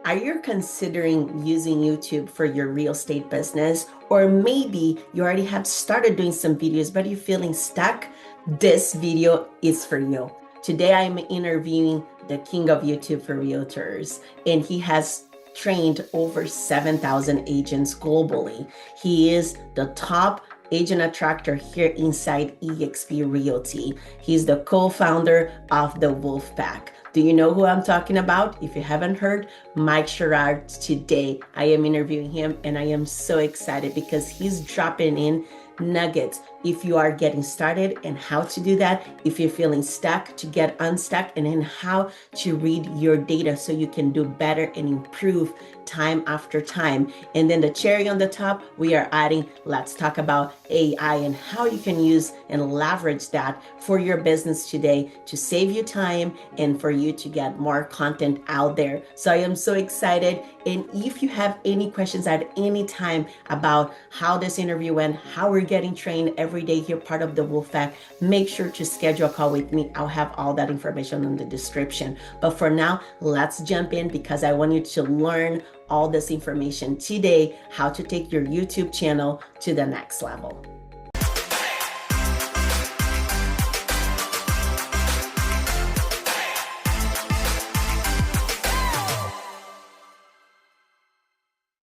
Are you considering using YouTube for your real estate business? Or maybe you already have started doing some videos, but you're feeling stuck? This video is for you. Today, I'm interviewing the king of YouTube for realtors, and he has trained over 7,000 agents globally. He is the top agent attractor here inside eXp Realty. He's the co-founder of the Wolfpack. Do you know who I'm talking about? If you haven't heard, Mike Sherrard. Today, I am interviewing him and I am so excited because he's dropping in nuggets if you are getting started and how to do that, if you're feeling stuck to get unstuck, and then how to read your data so you can do better and improve time after time. And then the cherry on the top, we are adding, let's talk about AI and how you can use and leverage that for your business today to save you time and for you to get more content out there. So I am so excited. And if you have any questions at any time about how this interview went, how we're getting trained every day here, part of the Wolfpack, make sure to schedule a call with me. I'll have all that information in the description. But for now, let's jump in because I want you to learn all this information today, how to take your YouTube channel to the next level.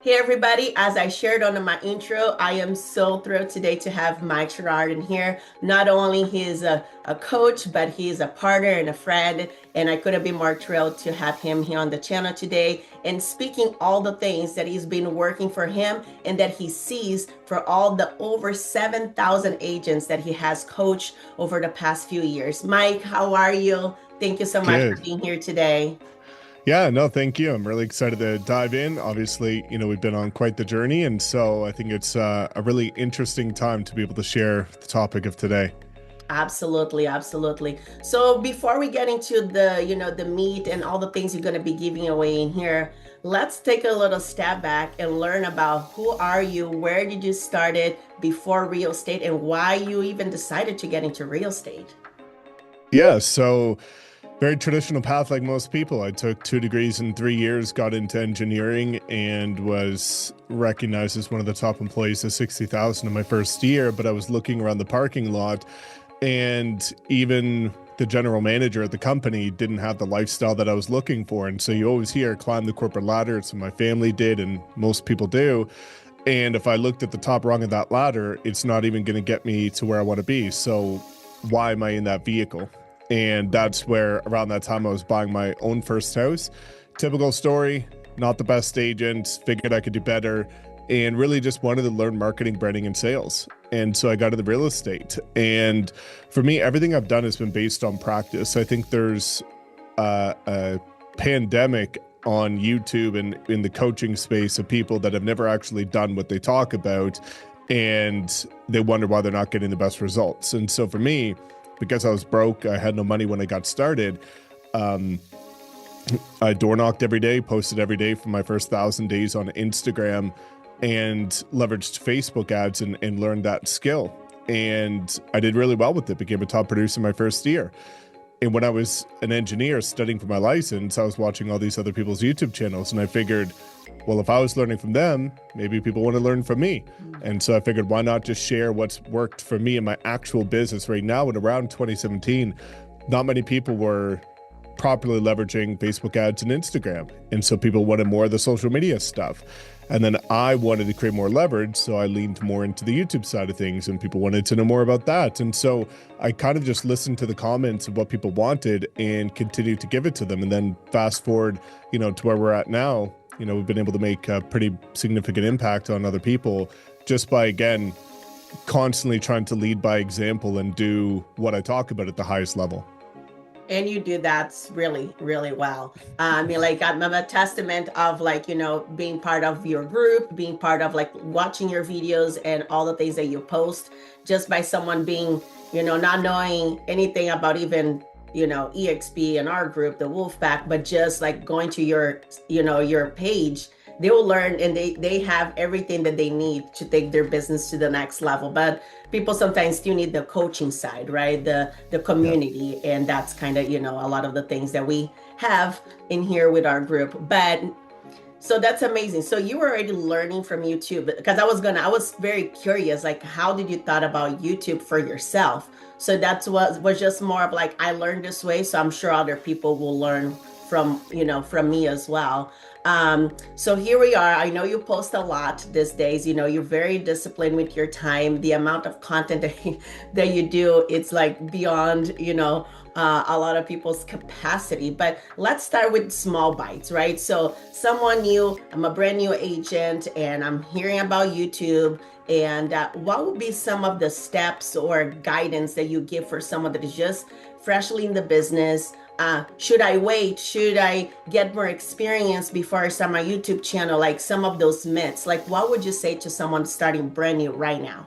Hey everybody, as I shared on my intro, I am so thrilled today to have Mike Sherrard in here. Not only he is a coach, but he is a partner and a friend, and I couldn't be more thrilled to have him here on the channel today and speaking all the things that he's been working for him and that he sees for all the over 7,000 agents that he has coached over the past few years. Mike, how are you? Thank you so much for being here today. Yeah, no, thank you. I'm really excited to dive in. Obviously, we've been on quite the journey, and so I think it's a really interesting time to be able to share the topic of today. Absolutely, absolutely. So before we get into the meat and all the things you're going to be giving away in here, let's take a little step back and learn about who are you, where did you started before real estate, and why you even decided to get into real estate. Yeah, so very traditional path like most people. I took 2 degrees in 3 years, got into engineering, and was recognized as one of the top employees of 60,000 in my first year. But I was looking around the parking lot, and even the general manager at the company didn't have the lifestyle that I was looking for. And so you always hear climb the corporate ladder. It's what my family did, and most people do. And if I looked at the top rung of that ladder, it's not even going to get me to where I want to be. So why am I in that vehicle? And that's where around that time I was buying my own first house. Typical story, not the best agent, figured I could do better, and really just wanted to learn marketing, branding, and sales. And so I got into real estate. And for me, everything I've done has been based on practice. I think there's a pandemic on YouTube and in the coaching space of people that have never actually done what they talk about, and they wonder why they're not getting the best results. And so for me, because I was broke, I had no money when I got started, I door knocked every day, posted every day for my first 1,000 days on Instagram, and leveraged Facebook ads and learned that skill. And I did really well with it, became a top producer my first year. And when I was an engineer studying for my license, I was watching all these other people's YouTube channels, and I figured, well, if I was learning from them, maybe people want to learn from me. And so I figured, why not just share what's worked for me in my actual business right now? And around 2017, not many people were properly leveraging Facebook ads and Instagram. And so people wanted more of the social media stuff. And then I wanted to create more leverage, so I leaned more into the YouTube side of things, and people wanted to know more about that. And so I kind of just listened to the comments of what people wanted and continued to give it to them. And then fast forward, to where we're at now, we've been able to make a pretty significant impact on other people just by, again, constantly trying to lead by example and do what I talk about at the highest level. And you do that really, really well. I mean, I'm a testament of being part of your group, being part of watching your videos and all the things that you post, just by someone being, not knowing anything about even, EXP and our group, the Wolfpack, but just going to your page, they will learn, and they have everything that they need to take their business to the next level. But people sometimes still need the coaching side, right? The community. And that's kind of, a lot of the things that we have in here with our group. But So that's amazing. So you were already learning from YouTube because I was very curious, like how did you thought about YouTube for yourself? So that's what was just more of like I learned this way, so I'm sure other people will learn from, from me as well. So here we are. I know you post a lot these days. You're very disciplined with your time. The amount of content that you do, it's like beyond, a lot of people's capacity. But let's start with small bites, right? So, someone new, I'm a brand new agent and I'm hearing about YouTube. And what would be some of the steps or guidance that you give for someone that is just freshly in the business? Should I wait? Should I get more experience before I start my YouTube channel? Like some of those myths. Like, what would you say to someone starting brand new right now?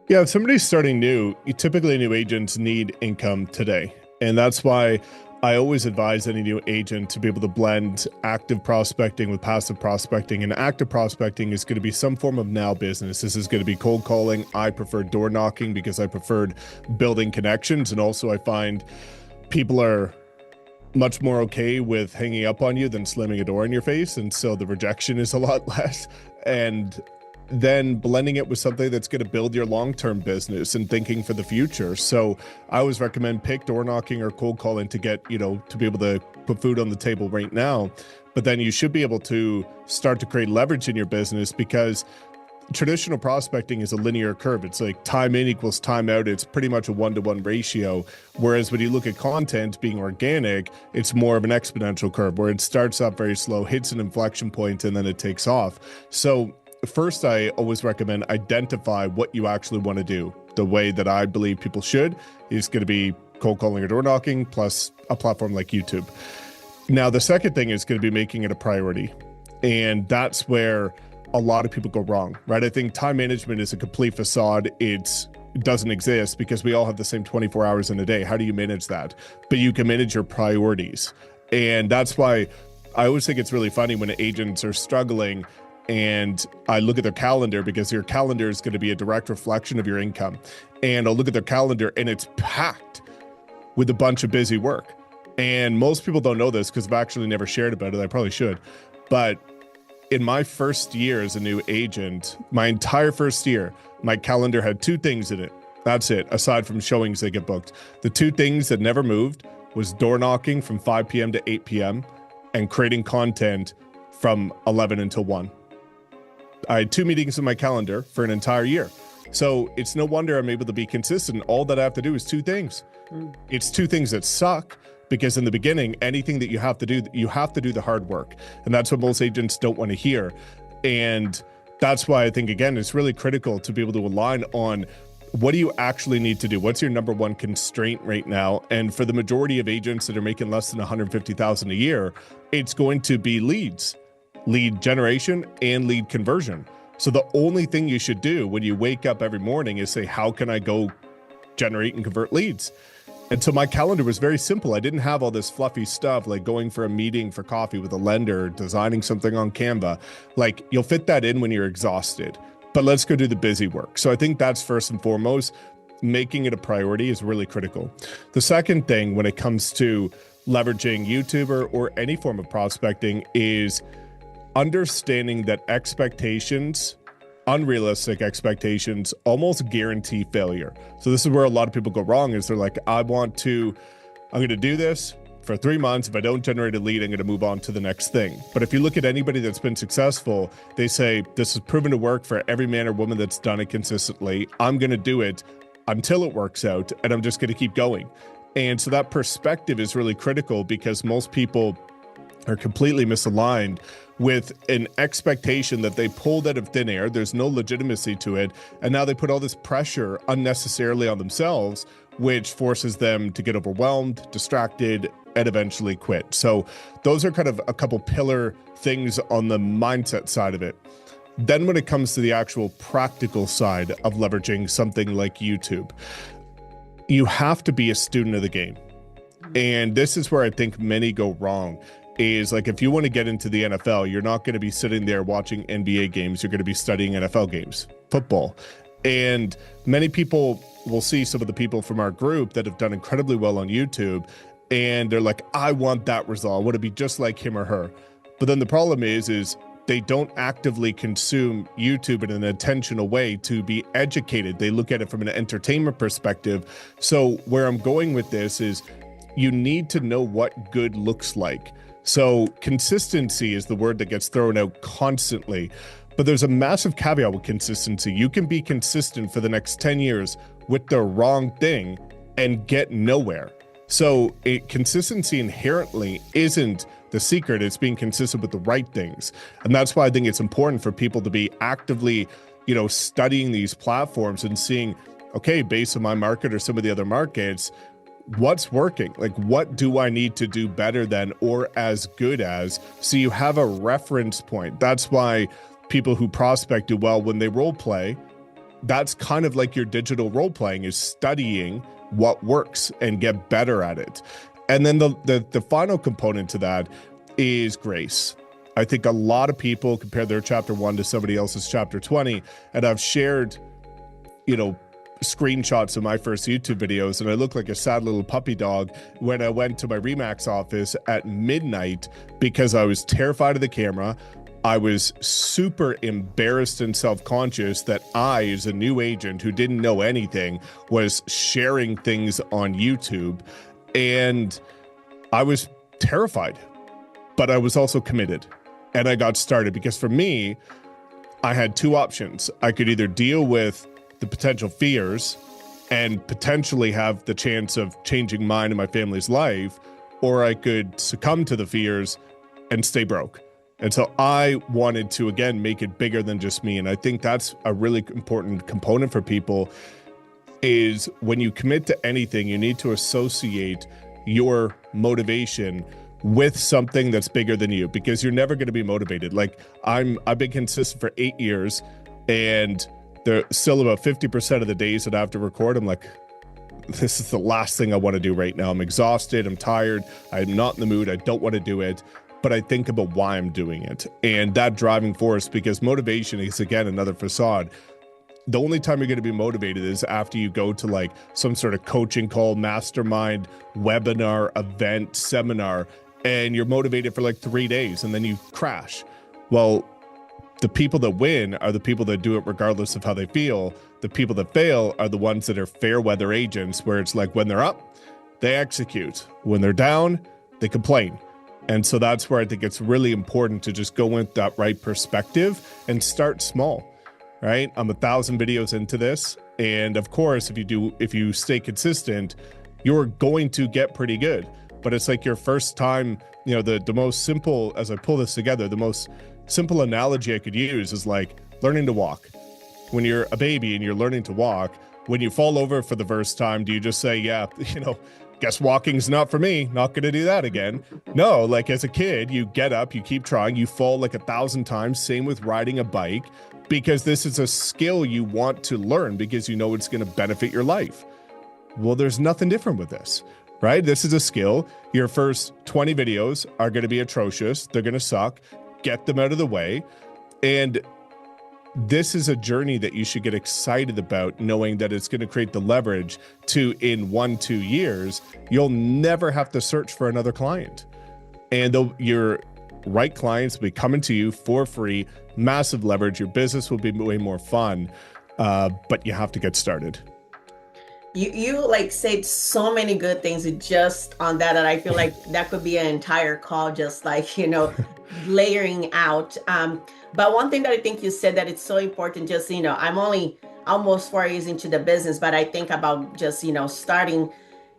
Yeah, if somebody's starting new, typically new agents need income today. And that's why I always advise any new agent to be able to blend active prospecting with passive prospecting. And active prospecting is going to be some form of now business. This is going to be cold calling. I prefer door knocking because I preferred building connections. And also I find people are much more okay with hanging up on you than slamming a door in your face. And so the rejection is a lot less. And then blending it with something that's going to build your long-term business and thinking for the future. So I always recommend pick door knocking or cold calling to get, to be able to put food on the table right now. But then you should be able to start to create leverage in your business because traditional prospecting is a linear curve. It's like time in equals time out. It's pretty much a 1-to-1 ratio. Whereas when you look at content being organic, it's more of an exponential curve where it starts up very slow, hits an inflection point, and then it takes off. So first, I always recommend identify what you actually want to do. The way that I believe people should is going to be cold calling or door knocking plus a platform like YouTube. Now, the second thing is going to be making it a priority. And that's where a lot of people go wrong, right? I think time management is a complete facade. It doesn't exist because we all have the same 24 hours in a day. How do you manage that? But you can manage your priorities. And that's why I always think it's really funny when agents are struggling and I look at their calendar because your calendar is going to be a direct reflection of your income. And I'll look at their calendar and it's packed with a bunch of busy work. And most people don't know this because I've actually never shared about it. I probably should. But in my first year as a new agent, my entire first year, my calendar had 2 things in it. That's it, aside from showings that get booked. The 2 things that never moved was door knocking from 5 p.m. to 8 p.m. and creating content from 11 until 1. I had 2 meetings in my calendar for an entire year. So it's no wonder I'm able to be consistent. All that I have to do is 2 things. It's 2 things that suck because in the beginning, anything that you have to do the hard work. And that's what most agents don't want to hear. And that's why I think, again, it's really critical to be able to align on what do you actually need to do? What's your number one constraint right now? And for the majority of agents that are making less than $150,000 a year, it's going to be leads. Lead generation and lead conversion. So the only thing you should do when you wake up every morning is say, how can I go generate and convert leads? And so my calendar was very simple. I didn't have all this fluffy stuff like going for a meeting for coffee with a lender, designing something on Canva. Like you'll fit that in when you're exhausted, but let's go do the busy work. So I think that's first and foremost, making it a priority is really critical. The second thing when it comes to leveraging YouTube or any form of prospecting is understanding that expectations, unrealistic expectations, almost guarantee failure. So this is where a lot of people go wrong is they're like, I'm going to do this for 3 months. If I don't generate a lead, I'm going to move on to the next thing. But if you look at anybody that's been successful, they say, this has proven to work for every man or woman that's done it consistently. I'm going to do it until it works out, and I'm just going to keep going. And so that perspective is really critical because most people are completely misaligned with an expectation that they pulled out of thin air. There's no legitimacy to it. And now they put all this pressure unnecessarily on themselves, which forces them to get overwhelmed, distracted, and eventually quit. So those are kind of a couple pillar things on the mindset side of it. Then when it comes to the actual practical side of leveraging something like YouTube, you have to be a student of the game. And this is where I think many go wrong. Is like, if you want to get into the NFL, you're not going to be sitting there watching NBA games. You're going to be studying NFL games, football. And many people will see some of the people from our group that have done incredibly well on YouTube. And they're like, I want that result. I want to be just like him or her. But then the problem is they don't actively consume YouTube in an intentional way to be educated. They look at it from an entertainment perspective. So where I'm going with this is you need to know what good looks like. So consistency is the word that gets thrown out constantly, but there's a massive caveat with consistency. You can be consistent for the next 10 years with the wrong thing and get nowhere. So consistency inherently isn't the secret. It's being consistent with the right things. And that's why I think it's important for people to be actively, studying these platforms and seeing, okay, based on my market or some of the other markets, what's working? Like, what do I need to do better than or as good as? So you have a reference point. That's why people who prospect do well when they role play. That's kind of like your digital role playing, is studying what works and get better at it. And then the final component to that is grace. I think a lot of people compare their chapter 1 to somebody else's chapter 20. And I've shared, screenshots of my first YouTube videos, and I look like a sad little puppy dog when I went to my Remax office at midnight because I was terrified of the camera. I was super embarrassed and self-conscious that I, as a new agent who didn't know anything, was sharing things on YouTube. And I was terrified, but I was also committed. And I got started because for me, I had two options. I could either deal with the potential fears and potentially have the chance of changing mine and my family's life, or I could succumb to the fears and stay broke. And so I wanted to, again, make it bigger than just me. And I think that's a really important component for people, is when you commit to anything, you need to associate your motivation with something that's bigger than you, because you're never going to be motivated. Like I've been consistent for 8 years, and there still about 50% of the days that I have to record, I'm like, this is the last thing I want to do right now. I'm exhausted. I'm tired. I'm not in the mood. I don't want to do it. But I think about why I'm doing it, and that driving force, because motivation is, again, another facade. The only time you're going to be motivated is after you go to like some sort of coaching call, mastermind, webinar, event, seminar, and you're motivated for like 3 days and then you crash. Well, the people that win are the people that do it regardless of how they feel. The people that fail are the ones that are fair weather agents, where it's like when they're up, they execute. When they're down, they complain. And so that's where I think it's really important to just go with that right perspective and start small, right? I'm 1,000 videos into this. And of course, if you stay consistent, you're going to get pretty good. But it's like your first time, the most simple, as I pull this together, the most simple analogy I could use is like learning to walk. When you're a baby and you're learning to walk, when you fall over for the first time, do you just say, yeah, guess walking's not for me, not going to do that again? No, like as a kid, you get up, you keep trying, you fall like 1,000 times. Same with riding a bike, because this is a skill you want to learn because you know it's going to benefit your life. Well, there's nothing different with this, right? This is a skill. Your first 20 videos are going to be atrocious. They're going to suck. Get them out of the way. And this is a journey that you should get excited about, knowing that it's going to create the leverage to, in 1-2 years, you'll never have to search for another client. And your right clients will be coming to you for free, massive leverage. Your business will be way more fun, but you have to get started. You like said so many good things just on that, and I feel like that could be an entire call, just like, layering out. But one thing that I think you said that it's so important, just, I'm only almost 4 years into the business, but I think about just, starting,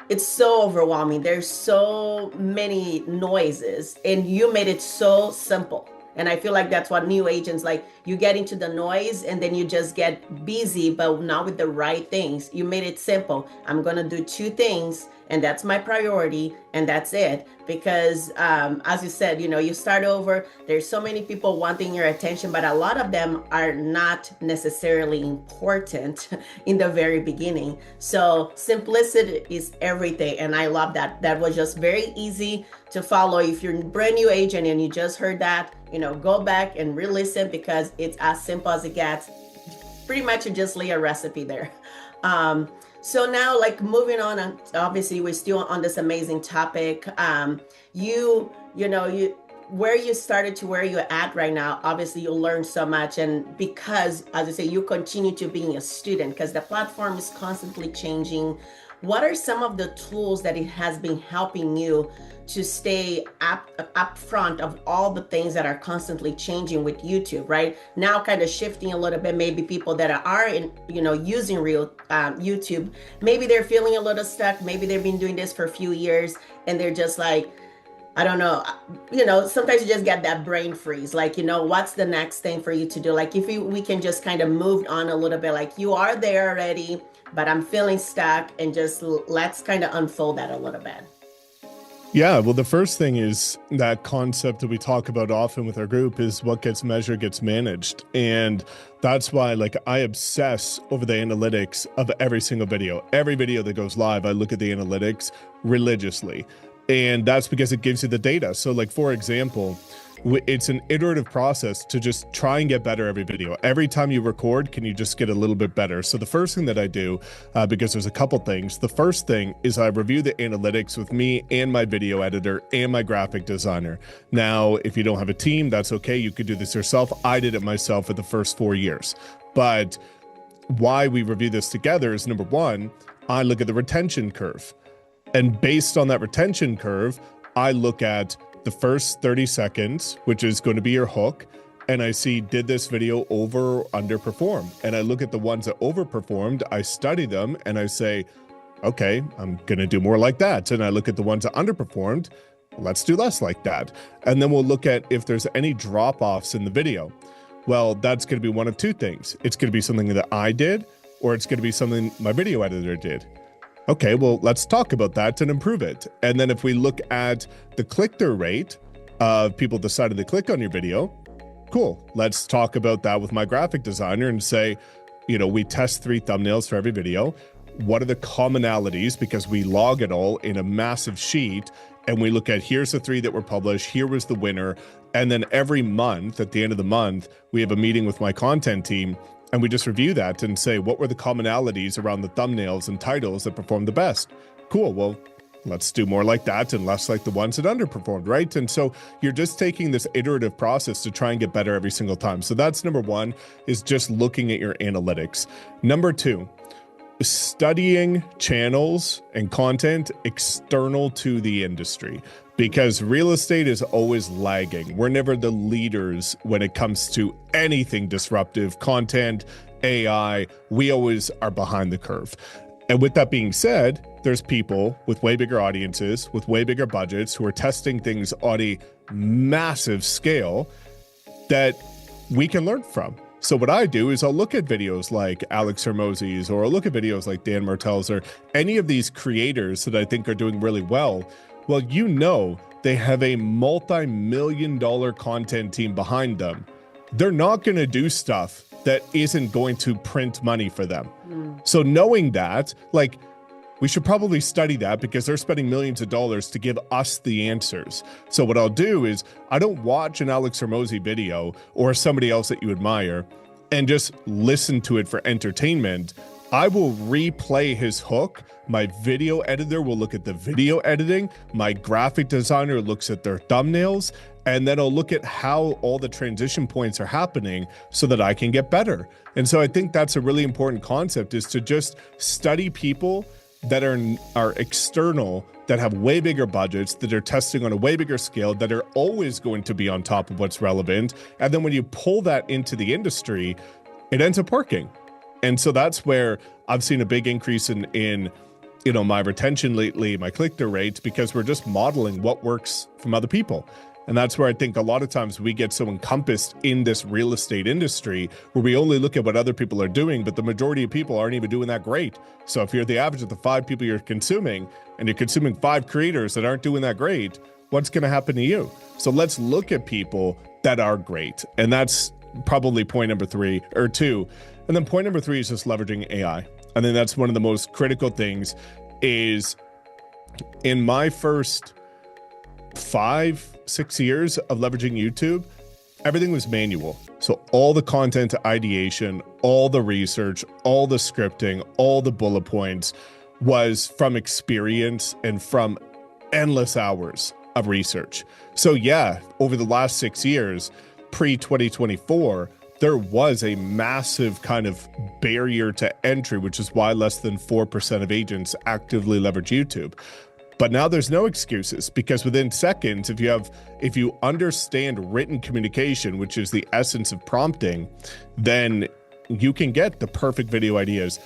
it's so overwhelming. There's so many noises, and you made it so simple. And I feel like that's what new agents, like, you get into the noise and then you just get busy, but not with the right things. You made it simple. I'm going to do 2 things, and that's my priority, and that's it. Because as you said, you start over, there's so many people wanting your attention, but a lot of them are not necessarily important in the very beginning. So simplicity is everything. And I love that. That was just very easy to follow. If you're a brand new agent and you just heard that, go back and re-listen, because it's as simple as it gets. Pretty much you just lay a recipe there. So now, like, moving on, and obviously we're still on this amazing topic. You where you started to where you're at right now, obviously you learned so much. And because, as I say, you continue to being a student because the platform is constantly changing. What are some of the tools that it has been helping you to stay up front of all the things that are constantly changing with YouTube, right? Now kind of shifting a little bit, maybe people that are in, using real YouTube, maybe they're feeling a little stuck. Maybe they've been doing this for a few years and they're just like, I don't know, sometimes you just get that brain freeze, like, what's the next thing for you to do? Like if we can just kind of move on a little bit, like you are there already, but I'm feeling stuck, and just let's kind of unfold that a little bit. Yeah, well, the first thing is that concept that we talk about often with our group is what gets measured gets managed. And that's why, like, I obsess over the analytics of every single video. Every video that goes live, I look at the analytics religiously. And that's because it gives you the data. So, like, for example, it's an iterative process to just try and get better every video. Every time you record, can you just get a little bit better? So the first thing that I do, because there's a couple things. The first thing is I review the analytics with me and my video editor and my graphic designer. Now, if you don't have a team, that's okay. You could do this yourself. I did it myself for the first 4 years. But why we review this together is, number one, I look at the retention curve. And based on that retention curve, I look at the first 30 seconds, which is going to be your hook, and I see, did this video over or underperform? And I look at the ones that overperformed, I study them, and I say, okay, I'm going to do more like that. And I look at the ones that underperformed, let's do less like that. And then we'll look at if there's any drop-offs in the video. Well, that's going to be one of two things. It's going to be something that I did, or it's going to be something my video editor did. Okay, well, let's talk about that and improve it. And then if we look at the click-through rate of people decided to click on your video, cool. Let's talk about that with my graphic designer and say, we test 3 thumbnails for every video. What are the commonalities? Because we log it all in a massive sheet, and we look at, here's the 3 that were published, here was the winner. And then every month, at the end of the month, we have a meeting with my content team, and we just review that and say, what were the commonalities around the thumbnails and titles that performed the best? Cool, well, let's do more like that and less like the ones that underperformed, right? And so you're just taking this iterative process to try and get better every single time. So that's number one, is just looking at your analytics. Number two, studying channels and content external to the industry, because real estate is always lagging. We're never the leaders when it comes to anything disruptive, content, AI. We always are behind the curve. And with that being said, there's people with way bigger audiences, with way bigger budgets, who are testing things on a massive scale that we can learn from. So what I do is I'll look at videos like Alex Hormozi's, or I'll look at videos like Dan Martell's, or any of these creators that I think are doing really well. Well, they have a multi-million-dollar content team behind them. They're not going to do stuff that isn't going to print money for them. So knowing that, like, we should probably study that, because they're spending millions of dollars to give us the answers. So what I'll do is I don't watch an Alex Hormozi video or somebody else that you admire and just listen to it for entertainment. I will replay his hook. My video editor will look at the video editing. My graphic designer looks at their thumbnails. And then I'll look at how all the transition points are happening so that I can get better. And so I think that's a really important concept, is to just study people that are external, that have way bigger budgets, that are testing on a way bigger scale, that are always going to be on top of what's relevant. And then when you pull that into the industry, it ends up working. And so that's where I've seen a big increase in my retention lately, my click-through rates, because we're just modeling what works from other people. And that's where I think a lot of times we get so encompassed in this real estate industry, where we only look at what other people are doing, but the majority of people aren't even doing that great. So if you're the average of the 5 people you're consuming, and you're consuming 5 creators that aren't doing that great, what's going to happen to you? So let's look at people that are great. And that's probably point number 3 or 2. And then point number 3 is just leveraging AI. I think that's one of the most critical things. Is in my first 5-6 years of leveraging YouTube, everything was manual. So all the content ideation, all the research, all the scripting, all the bullet points was from experience and from endless hours of research. So yeah, over the last 6 years, pre-2024, there was a massive kind of barrier to entry, which is why less than 4% of agents actively leverage YouTube. But now there's no excuses, because within seconds, if you understand written communication, which is the essence of prompting, then you can get the perfect video ideas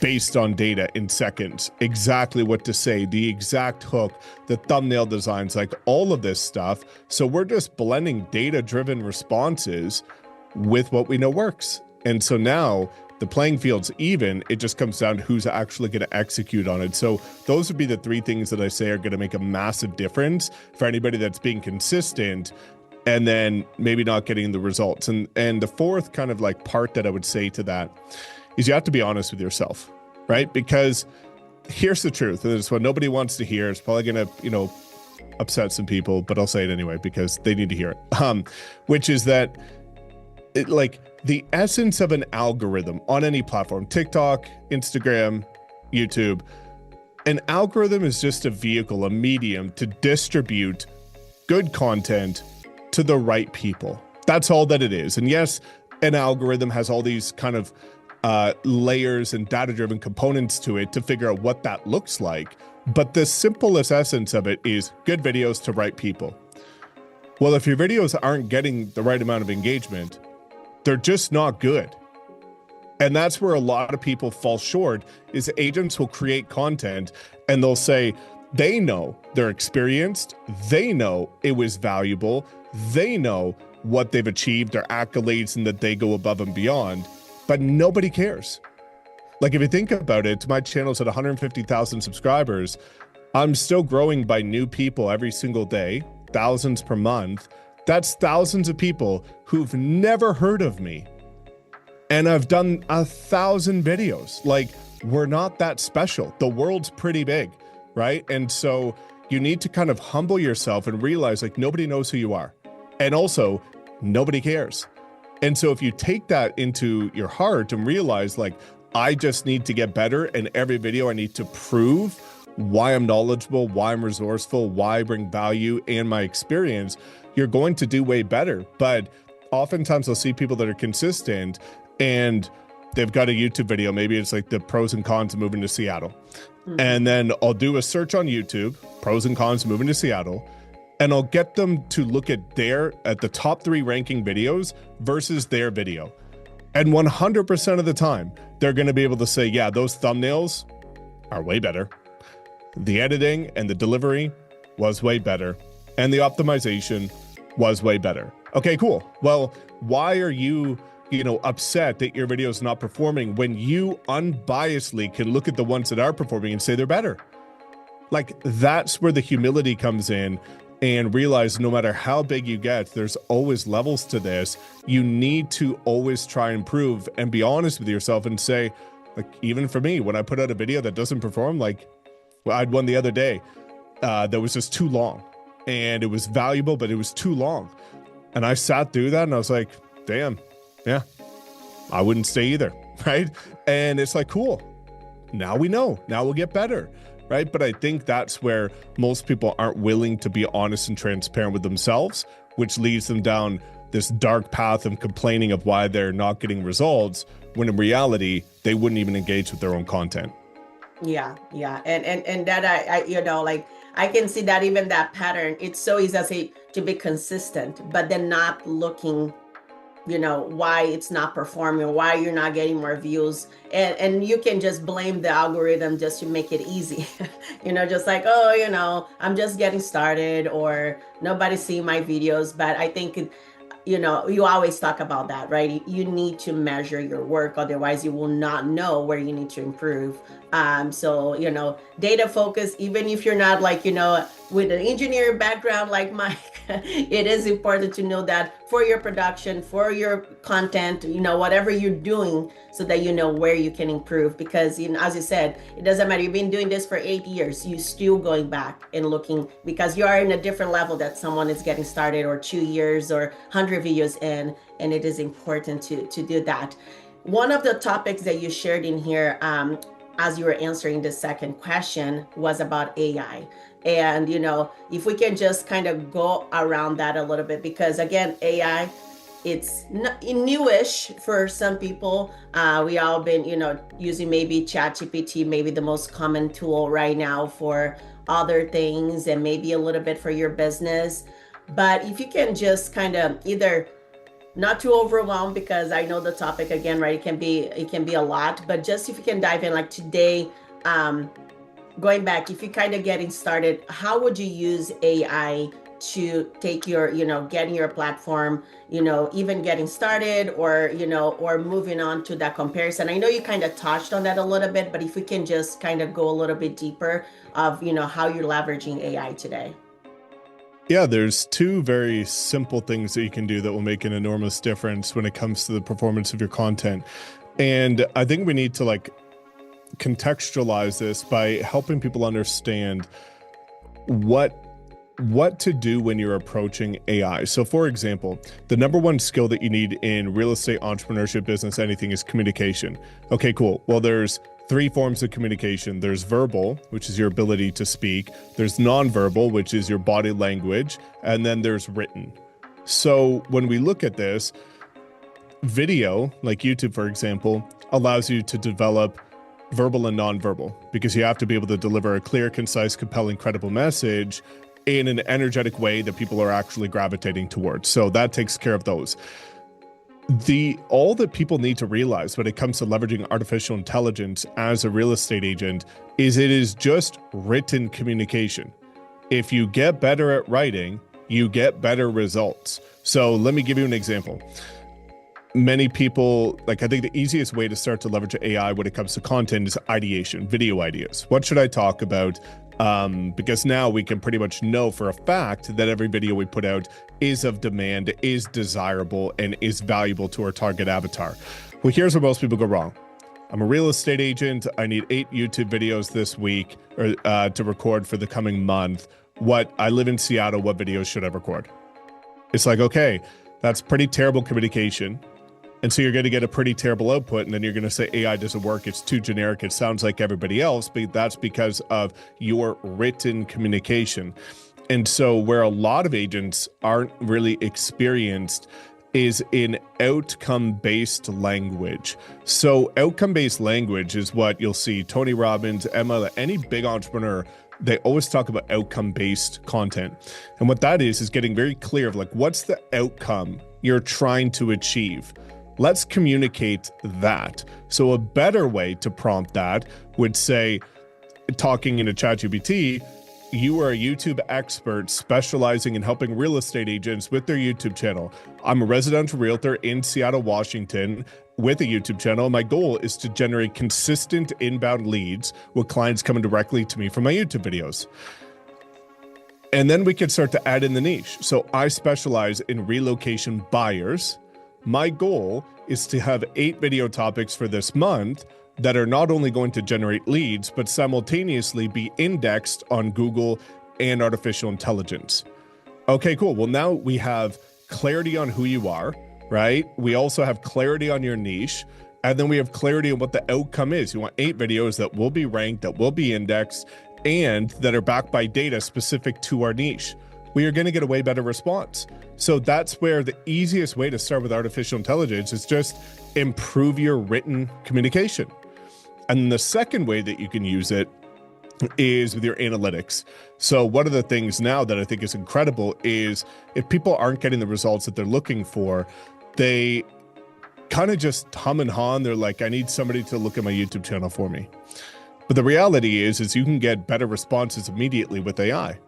based on data in seconds. Exactly what to say, the exact hook, the thumbnail designs, like all of this stuff. So we're just blending data-driven responses with what we know works. And so now the playing field's even. It just comes down to who's actually going to execute on it. So those would be the three things that I say are going to make a massive difference for anybody that's being consistent and then maybe not getting the results. And the fourth kind of like part that I would say to that is you have to be honest with yourself, right? Because here's the truth, and it's what nobody wants to hear. It's probably going to, upset some people, but I'll say it anyway because they need to hear it. Which is that the essence of an algorithm on any platform, TikTok, Instagram, YouTube, an algorithm is just a vehicle, a medium to distribute good content to the right people. That's all that it is. And yes, an algorithm has all these kind of layers and data-driven components to it to figure out what that looks like. But the simplest essence of it is good videos to right people. Well, if your videos aren't getting the right amount of engagement, they're just not good. And that's where a lot of people fall short, is agents will create content and they'll say they know they're experienced, they know it was valuable, they know what they've achieved, their accolades, and that they go above and beyond, but nobody cares. Like if you think about it, my channel's at 150,000 subscribers. I'm still growing by new people every single day, thousands per month. That's thousands of people who've never heard of me. And I've done 1,000 videos. Like, we're not that special. The world's pretty big, right? And so you need to kind of humble yourself and realize like nobody knows who you are. And also nobody cares. And so if you take that into your heart and realize like, I just need to get better, and every video I need to prove why I'm knowledgeable, why I'm resourceful, why I bring value and my experience, you're going to do way better. But oftentimes I'll see people that are consistent and they've got a YouTube video. Maybe it's like the pros and cons of moving to Seattle. Mm-hmm. And then I'll do a search on YouTube, pros and cons of moving to Seattle, and I'll get them to look at the top 3 ranking videos versus their video. And 100% of the time, they're going to be able to say, yeah, those thumbnails are way better. The editing and the delivery was way better. And the optimization was way better. Okay, cool. Well, why are you, upset that your video is not performing when you unbiasedly can look at the ones that are performing and say they're better? Like, that's where the humility comes in, and realize no matter how big you get, there's always levels to this. You need to always try and improve and be honest with yourself and say, like, even for me, when I put out a video that doesn't perform, like, I had one the other day that was just too long, and it was valuable, but it was too long. And I sat through that and I was like, damn, yeah, I wouldn't stay either, right? And it's like, cool, now we know, now we'll get better, right? But I think that's where most people aren't willing to be honest and transparent with themselves, which leads them down this dark path of complaining of why they're not getting results, when in reality, they wouldn't even engage with their own content. Yeah. And that I can see that even that pattern, it's so easy to be consistent, but then not looking, why it's not performing, why you're not getting more views. And you can just blame the algorithm just to make it easy, just like, I'm just getting started, or nobody's seeing my videos. But I think, you always talk about that, right? You need to measure your work. Otherwise you will not know where you need to improve. So, data focus, even if you're not like, with an engineering background like Mike, it is important to know that for your production, for your content, whatever you're doing, so that you know where you can improve. Because, as you said, it doesn't matter. You've been doing this for 8 years. You're still going back and looking, because you are in a different level that someone is getting started, or 2 years or 100 videos in, and it is important to do that. One of the topics that you shared in here, as you were answering the second question, was about AI. And, if we can just kind of go around that a little bit, because again, AI, it's newish for some people. We all been, using maybe ChatGPT, maybe the most common tool right now for other things, and maybe a little bit for your business. But if you can just kind of either not too overwhelmed, because I know the topic again, right? It can be a lot, but just if you can dive in, like today, going back, if you're kind of getting started, how would you use AI to take your, getting your platform, even getting started, or, or moving on to that comparison? I know you kind of touched on that a little bit, but if we can just kind of go a little bit deeper of, how you're leveraging AI today. Yeah, there's two very simple things that you can do that will make an enormous difference when it comes to the performance of your content. And I think we need to contextualize this by helping people understand what to do when you're approaching AI. So for example, the number one skill that you need in real estate, entrepreneurship, business, anything is communication. Okay, cool. Well, there's three forms of communication. There's verbal, which is your ability to speak. There's nonverbal, which is your body language. And then there's written. So when we look at this, video, like YouTube, for example, allows you to develop verbal and nonverbal, because you have to be able to deliver a clear, concise, compelling, credible message in an energetic way that people are actually gravitating towards. So that takes care of those. All that people need to realize when it comes to leveraging artificial intelligence as a real estate agent is it is just written communication. If you get better at writing, you get better results. So let me give you an example. Many people, I think the easiest way to start to leverage AI when it comes to content is ideation, video ideas. What should I talk about? Because now we can pretty much know for a fact that every video we put out is of demand, is desirable, and is valuable to our target avatar. Well, here's where most people go wrong. I'm a real estate agent. I need 8 YouTube videos this week to record for the coming month. I live in Seattle. What videos should I record? It's like, okay, that's pretty terrible communication. And so you're going to get a pretty terrible output, and then you're going to say AI doesn't work, it's too generic, it sounds like everybody else, but that's because of your written communication. And so where a lot of agents aren't really experienced is in outcome-based language. So outcome-based language is what you'll see Tony Robbins, Emma, any big entrepreneur, they always talk about outcome-based content. And what that is getting very clear of what's the outcome you're trying to achieve. Let's communicate that. So a better way to prompt that would say, talking in a ChatGPT, you are a YouTube expert specializing in helping real estate agents with their YouTube channel. I'm a residential realtor in Seattle, Washington with a YouTube channel. My goal is to generate consistent inbound leads with clients coming directly to me from my YouTube videos. And then we can start to add in the niche. So I specialize in relocation buyers. My goal is to have 8 video topics for this month that are not only going to generate leads, but simultaneously be indexed on Google and artificial intelligence. Okay, cool. Well, now we have clarity on who you are, right? We also have clarity on your niche. And then we have clarity on what the outcome is. You want 8 videos that will be ranked, that will be indexed, and that are backed by data specific to our niche. We are going to get a way better response. So that's where the easiest way to start with artificial intelligence is just improve your written communication. And the second way that you can use it is with your analytics. So one of the things now that I think is incredible is if people aren't getting the results that they're looking for, they kind of just hum and haw. They're like, I need somebody to look at my YouTube channel for me. But the reality is you can get better responses immediately with AI.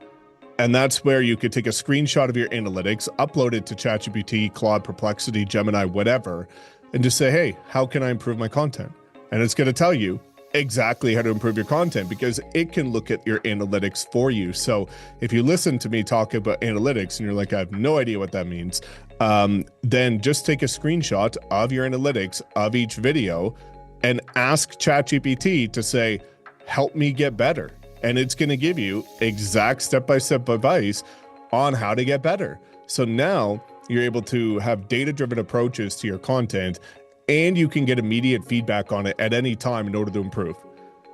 And that's where you could take a screenshot of your analytics, upload it to ChatGPT, Claude, Perplexity, Gemini, whatever, and just say, hey, how can I improve my content? And it's going to tell you exactly how to improve your content because it can look at your analytics for you. So if you listen to me talk about analytics and you're like, I have no idea what that means, then just take a screenshot of your analytics of each video and ask ChatGPT to say, help me get better. And it's going to give you exact step-by-step advice on how to get better. So now you're able to have data-driven approaches to your content, and you can get immediate feedback on it at any time in order to improve.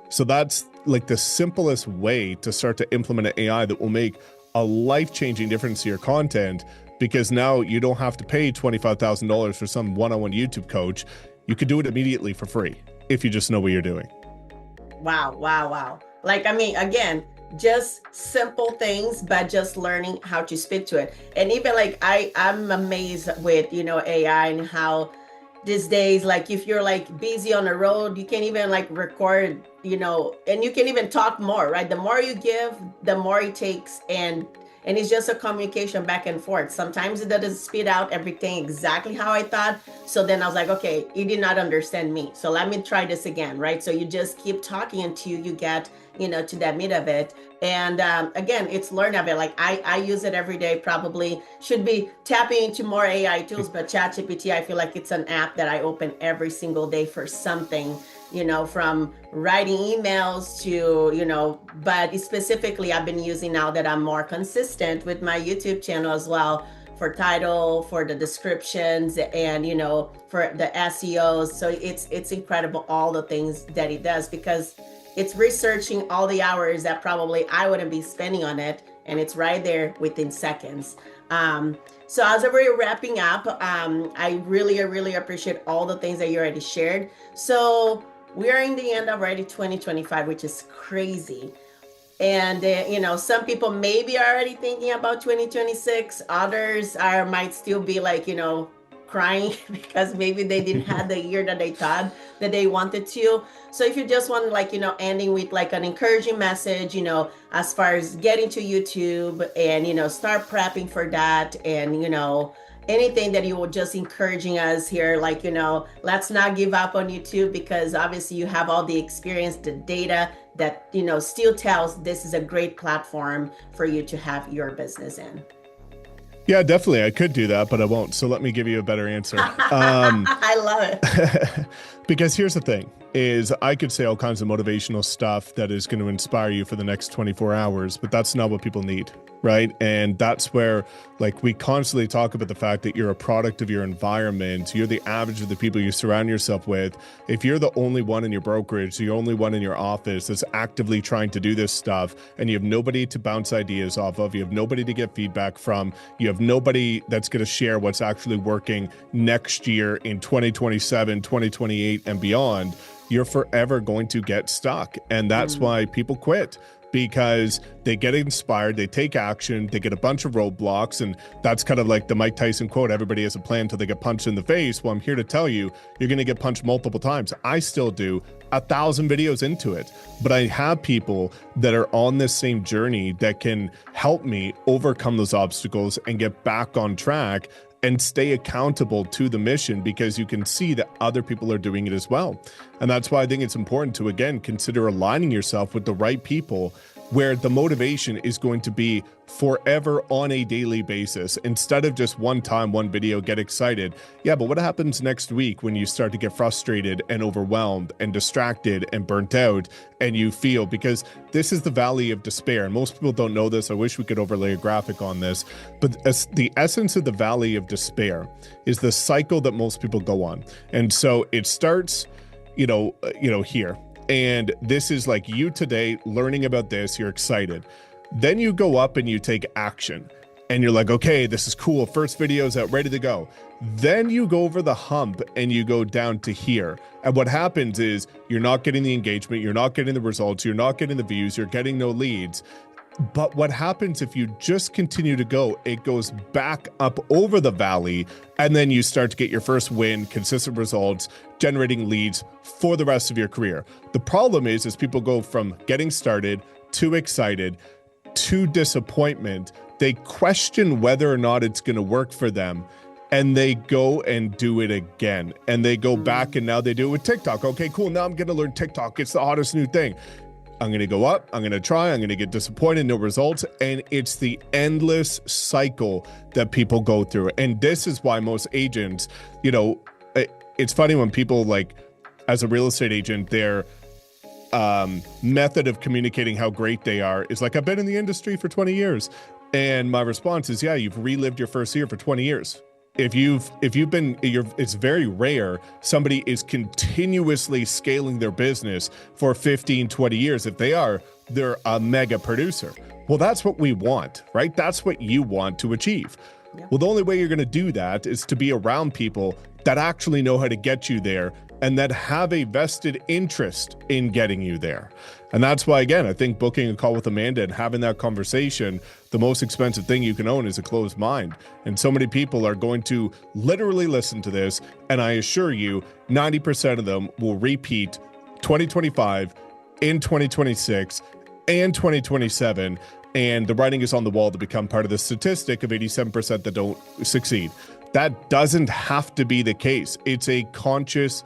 So that's like the simplest way to start to implement an AI that will make a life-changing difference to your content, because now you don't have to pay $25,000 for some one-on-one YouTube coach. You could do it immediately for free if you just know what you're doing. Wow, wow, wow. Like, I mean, again, just simple things, but just learning how to speak to it. And even like I'm amazed with, AI and how these days, like if you're like busy on the road, you can even like record, and you can even talk more, right? The more you give, the more it takes, and it's just a communication back and forth. Sometimes it doesn't spit out everything exactly how I thought. So then I was like, okay, you did not understand me. So let me try this again, right? So you just keep talking until you get, to that meat of it. And again, it's learnable. Like I use it every day, probably should be tapping into more AI tools, but ChatGPT, I feel like it's an app that I open every single day for something, from writing emails to, but specifically I've been using, now that I'm more consistent with my YouTube channel as well, for title, for the descriptions, and, for the SEOs. So it's incredible all the things that it does, because it's researching all the hours that probably I wouldn't be spending on it, and it's right there within seconds. So as we're wrapping up, I really, really appreciate all the things that you already shared. So we are in the end of already 2025, which is crazy. And some people maybe are already thinking about 2026. Others might still be like, crying because maybe they didn't have the year that they thought that they wanted to. So if you just want, like, ending with like an encouraging message, as far as getting to YouTube and, start prepping for that, and, anything that you were just encouraging us here, like, let's not give up on YouTube, because obviously you have all the experience, the data that, still tells this is a great platform for you to have your business in. Yeah, definitely. I could do that, but I won't. So let me give you a better answer. I love it. Because here's the thing, is I could say all kinds of motivational stuff that is going to inspire you for the next 24 hours, but that's not what people need, right? And that's where, like, we constantly talk about the fact that you're a product of your environment. You're the average of the people you surround yourself with. If you're the only one in your brokerage, the only one in your office that's actively trying to do this stuff, and you have nobody to bounce ideas off of, you have nobody to get feedback from, you have nobody that's going to share what's actually working next year in 2027, 2028, and beyond, you're forever going to get stuck. And that's why people quit, because they get inspired, they take action, they get a bunch of roadblocks. And that's kind of like the Mike Tyson quote, everybody has a plan until they get punched in the face. Well, I'm here to tell you, you're going to get punched multiple times. I still do 1,000 videos into it, but I have people that are on this same journey that can help me overcome those obstacles and get back on track and stay accountable to the mission, because you can see that other people are doing it as well. And that's why I think it's important to, again, consider aligning yourself with the right people, where the motivation is going to be forever on a daily basis, instead of just one time, one video, get excited. Yeah, but what happens next week when you start to get frustrated and overwhelmed and distracted and burnt out, and you feel, because this is the valley of despair. And most people don't know this. I wish we could overlay a graphic on this, but the essence of the valley of despair is the cycle that most people go on. And so it starts, here. And this is like you today learning about this, you're excited. Then you go up and you take action and you're like, okay, this is cool. First video's out, ready to go. Then you go over the hump and you go down to here. And what happens is you're not getting the engagement, you're not getting the results, you're not getting the views, you're getting no leads. But what happens if you just continue to go, it goes back up over the valley, and then you start to get your first win, consistent results, generating leads for the rest of your career. The problem is people go from getting started to excited to disappointment. They question whether or not it's going to work for them, and they go and do it again. And they go back, and now they do it with TikTok. Okay, cool. Now I'm going to learn TikTok. It's the hottest new thing. I'm going to go up, I'm going to try, I'm going to get disappointed, no results. And it's the endless cycle that people go through. And this is why most agents, it's funny when people, like, as a real estate agent, their method of communicating how great they are is like, I've been in the industry for 20 years. And my response is, yeah, you've relived your first year for 20 years. it's very rare somebody is continuously scaling their business for 15, 20 years. If they're a mega producer. Well, that's what we want, right? That's what you want to achieve. Yep. Well, the only way you're going to do that is to be around people that actually know how to get you there and that have a vested interest in getting you there. And that's why, again, I think booking a call with Amanda and having that conversation, the most expensive thing you can own is a closed mind. And so many people are going to literally listen to this. And I assure you, 90% of them will repeat 2025 in 2026 and 2027. And the writing is on the wall to become part of the statistic of 87% that don't succeed. That doesn't have to be the case. It's a conscious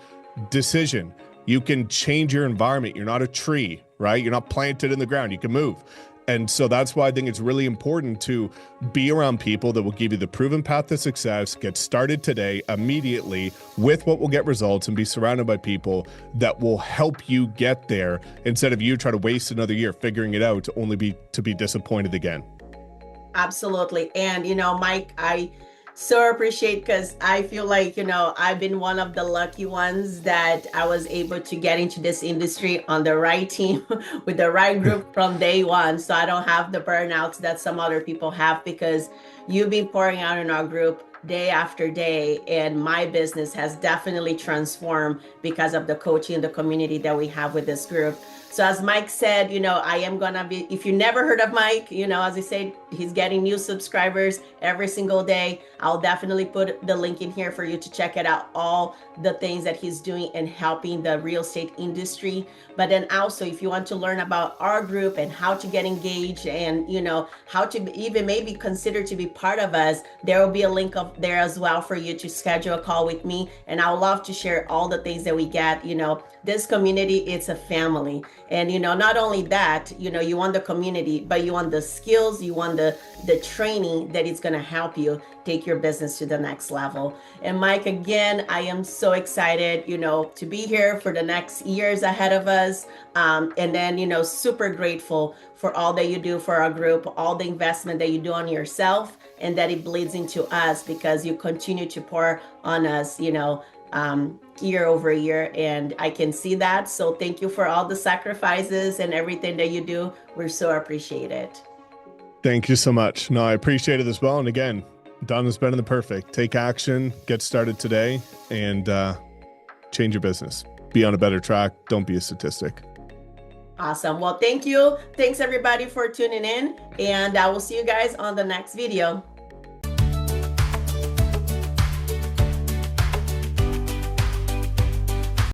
decision. You can change your environment. You're not a tree, right? You're not planted in the ground. You can move. And so that's why I think it's really important to be around people that will give you the proven path to success, get started today, immediately with what will get results, and be surrounded by people that will help you get there instead of you try to waste another year figuring it out only to be disappointed again. Absolutely. And, Mike, I so appreciate, because I feel like, I've been one of the lucky ones that I was able to get into this industry on the right team with the right group from day one. So I don't have the burnouts that some other people have, because you've been pouring out in our group day after day. And my business has definitely transformed because of the coaching and the community that we have with this group. So as Mike said, I am going to be, if you never heard of Mike, as I said, he's getting new subscribers every single day. I'll definitely put the link in here for you to check it out, all the things that he's doing and helping the real estate industry. But then also, if you want to learn about our group and how to get engaged and, how to even maybe consider to be part of us, there will be a link up there as well for you to schedule a call with me. And I would love to share all the things that we get. This community, it's a family. And, not only that, you want the community, but you want the skills, you want the training that is going to help you take your business to the next level. And Mike, again, I am so excited, to be here for the next years ahead of us. And then, super grateful for all that you do for our group, all the investment that you do on yourself, and that it bleeds into us because you continue to pour on us, year over year, and I can see that. So thank you for all the sacrifices and everything that you do. We're so appreciate it. Thank you so much. No, I appreciate it as well. And again, done is better than perfect. Take action, get started today, and change your business. Be on a better track. Don't be a statistic. Awesome. Well, thank you. Thanks everybody for tuning in, and I will see you guys on the next video.